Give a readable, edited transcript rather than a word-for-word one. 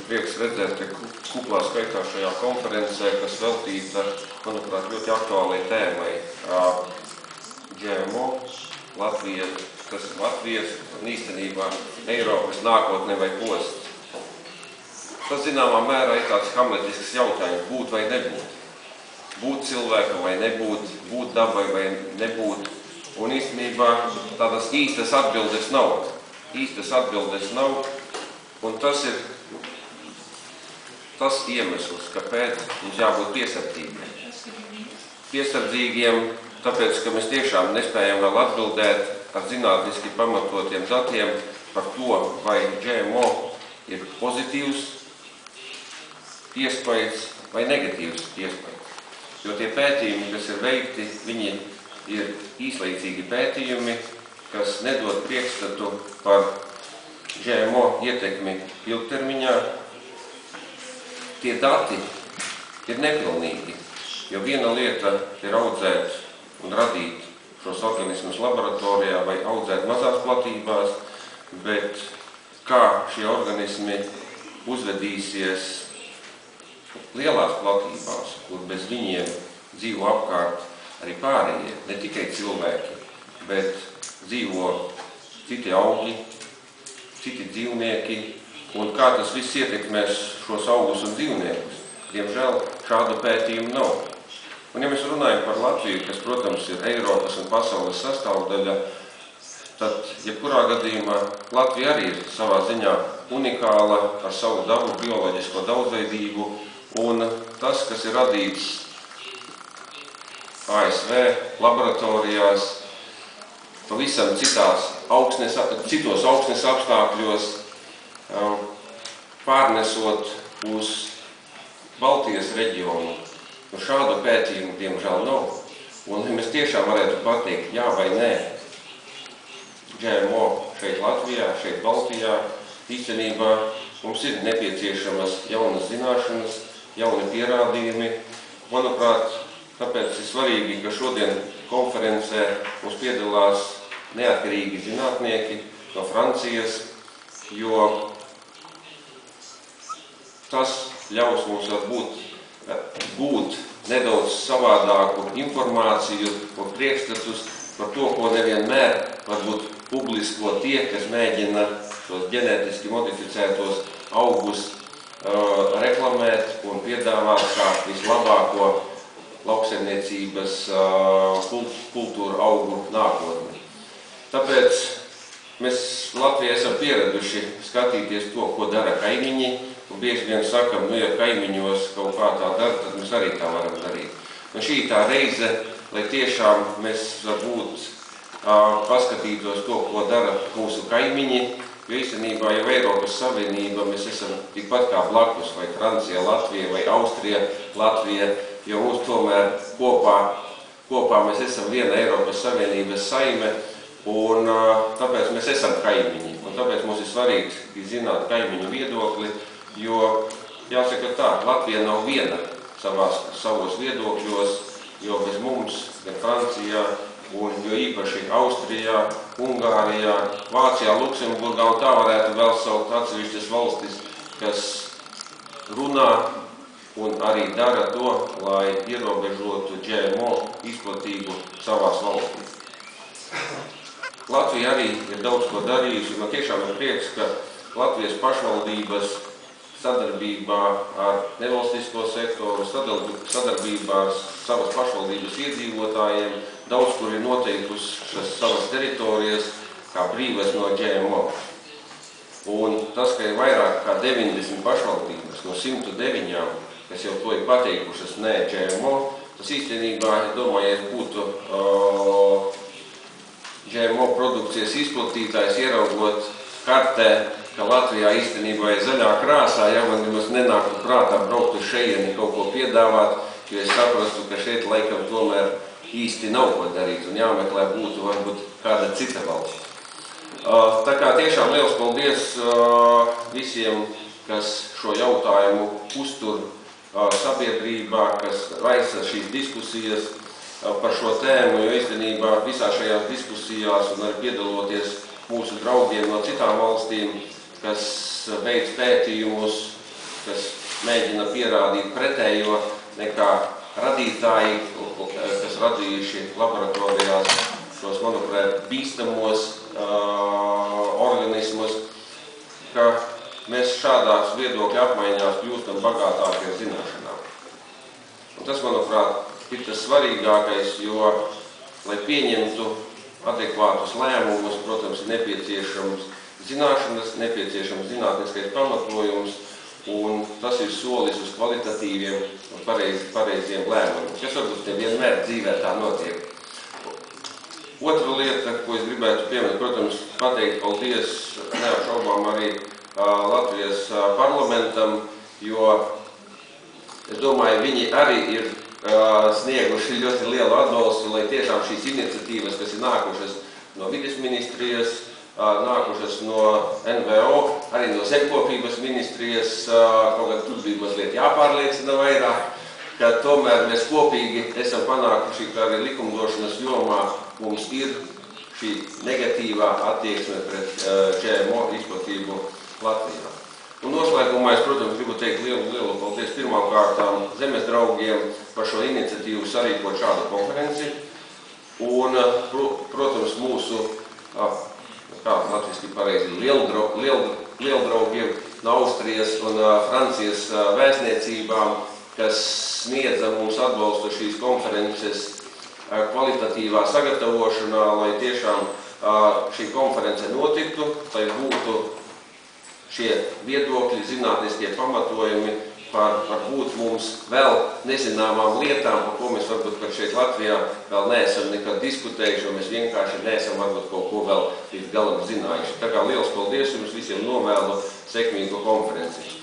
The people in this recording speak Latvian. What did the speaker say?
prieks redzēt, ka kuplā skaitā šajā konferencē, kas veltīta, manuprāt, ļoti aktuālai tēmai. GMO, Latvija, kas ir Latvijas un īstenībā Eiropas nākotne vai posts. Tas zināmā mērā ir tāds hamletisks jautājums, būt vai nebūt. Būt cilvēkam vai nebūt, būt dabai vai nebūt. Un īstenībā tādas īstas atbildes nav. Un tas ir tas iemesls, kāpēc mums jābūt piesardzīgiem. Piesardzīgiem, tāpēc, ka mēs tiešām nespējam vēl atbildēt ar zinātniski pamatotiem datiem par to, vai GMO ir pozitīvs iespējas vai negatīvs iespējas. Jo tie pētījumi, kas ir veikti, viņi ir īslaicīgi pētījumi, kas nedod priekšstatu par GMO ietekmi ilgtermiņā. Tie dati ir nepilnīgi, jo viena lieta ir audzēt un radīt šos organismus laboratorijā vai audzēt mazās platībās, bet kā šie organismi uzvedīsies lielās platībās, kur bez viņiem dzīvo apkārt arī pārējie, ne tikai cilvēki, bet dzīvo citi augļi, citi dzīvnieki, un kā tas viss ietekmēs šos augus un dzīvniekus. Diemžēl šādu pētījumu nav. Un ja mēs runājam par Latviju, kas, protams, ir Eiropas un pasaules sastāvdaļa, tad, jebkurā gadījumā, Latvija arī ir savā ziņā unikāla ar savu dabu, bioloģisko daudzveidību, un tas, kas ir radīts ASV laboratorijās, pavisam citos augsnes apstākļos, pārnesot uz Baltijas reģionu. Un šādu pētījumu, diemžēl, nav. Un mēs tiešām varētu pateikt, jā vai nē, GMO šeit Latvijā, šeit Baltijā, īstenībā mums ir nepieciešamas jaunas zināšanas, jauni pierādījumi. Manuprāt, tāpēc ir svarīgi, ka šodien konferencē mums piedalās neatkarīgi zinātnieki no Francijas, jo tas ļaus mums būt nedaudz savādāku informāciju un priekšstatus par to, ko nevienmēr varbūt publisko tie, kas mēģina šos ģenētiski modificētos augus reklamēt un piedāvāt kā vislabāko lauksaimniecības kultūru augu nākotni. Tāpēc mēs Latvijā esam pieraduši skatīties to, ko dara kaimiņi, un bieži vien sakam, nu, ja kaimiņos kaut kā tā dara, tad mēs arī tā varam darīt. Un šī tā reize, lai tiešām mēs varbūt paskatītos to, ko dara mūsu kaimiņi, jo īstenībā jau Eiropas Savienība mēs esam tikpat kā blakus, vai Francija, Latvija, vai Austrija, Latvija, jo mums tomēr kopā mēs esam viena Eiropas Savienības saime, un tāpēc mēs esam kaimiņi. Un tāpēc mums ir svarīgi zināt kaimiņu viedokli, jo, jāsaka tā, Latvija nav viena savos viedokļos, jo bez mums, gan Francijā, un jo īpaši Austrijā, Ungārijā, Vācijā, Luksemburgā, un tā varētu vēl saukt atsevišķas valstis, kas runā un arī dara to, lai ierobežotu GMO izplatību savās valstīs. Latvija arī ir daudz ko darījusi, man tiešām ir prieks, ka Latvijas pašvaldības sadarbībā ar nevalstisko sektoru, sadarbībā ar savas pašvaldības iedzīvotājiem, daudz kur ir noteikušas savas teritorijas kā brīvas no GMO. Un tas, ka ir vairāk kā 90 pašvaldības no 109, kas jau to ir pateikušas nē GMO, tas īstenībā, es domāju, ja būtu GMO produkcijas izplatītājs ieraugot kartē, ka Latvijā īstenībā ir zaļā krāsā, ja man nemaz nenāktu prātā braukt uz šeieni kaut ko piedāvāt, jo es saprastu, ka šeit laikam tomēr īsti nav ko darīt un jāmeklē būtu varbūt kāda cita valsts. Tā kā tiešām liels paldies visiem, kas šo jautājumu uztur sabiedrībā, kas raisa šīs diskusijas par šo tēmu, jo īstenībā visā šajās diskusijās un arī piedaloties mūsu draugiem no citām valstīm, kas veic pētījumus kas mēģina pierādīt pretējo nekā radītāji, kas radījuši laboratorijās šos, manuprāt, bīstamos organismus, ka mēs šādās viedokļa apmaiņās kļūstam bagātāki ar zināšanām. Un tas, manuprāt, ir tas svarīgākais, jo, lai pieņemtu adekvātus lēmumus, protams, ir nepieciešams zināšanas, nepieciešams zinātniskais pamatojums, un tas ir solis uz kvalitatīviem un pareiziem lēmumiem, kas varbūt nevienmēr dzīvē tā notiek. Otra lieta, ko es gribētu pieminēt, protams, pateikt paldies neapšaubām arī Latvijas parlamentam, jo, es domāju, viņi arī ir snieguši ļoti lielu atbalstu, lai tiešām šīs iniciatīvas, kas ir nākušas no vides ministrijas, nākušas no NVO, arī no zemkopības ministrijas, kaut kā tur bija mazliet jāpārliecina vairāk, ka tomēr mēs kopīgi esam panākuši, ka arī likumdošanas jomā mums ir šī negatīvā attieksme pret GMO izplatību Latvijā. Un noslēgumā es, protams, gribu teikt lielu paldies pirmām kārtām zemes draugiem par šo iniciatīvu sarīkot šādu konferenci. Un, protams, mūsu, kā latviski pareizi, lieldraugiem no Austrijas un Francijas vēstniecībām, kas sniedza mums atbalstu šīs konferences kvalitatīvā sagatavošanā, lai tiešām šī konference notiktu, lai būtu šie viedokļi, zinātniskie pamatojumi par būt mums vēl nezināmām lietām, par ko mēs varbūt pat šeit Latvijā vēl neesam nekad diskutējuši, jo mēs vienkārši neesam varbūt kaut ko vēl līdz galam zinājuši. Tā kā liels paldies jums visiem, novēlu sekmīgu konferenci.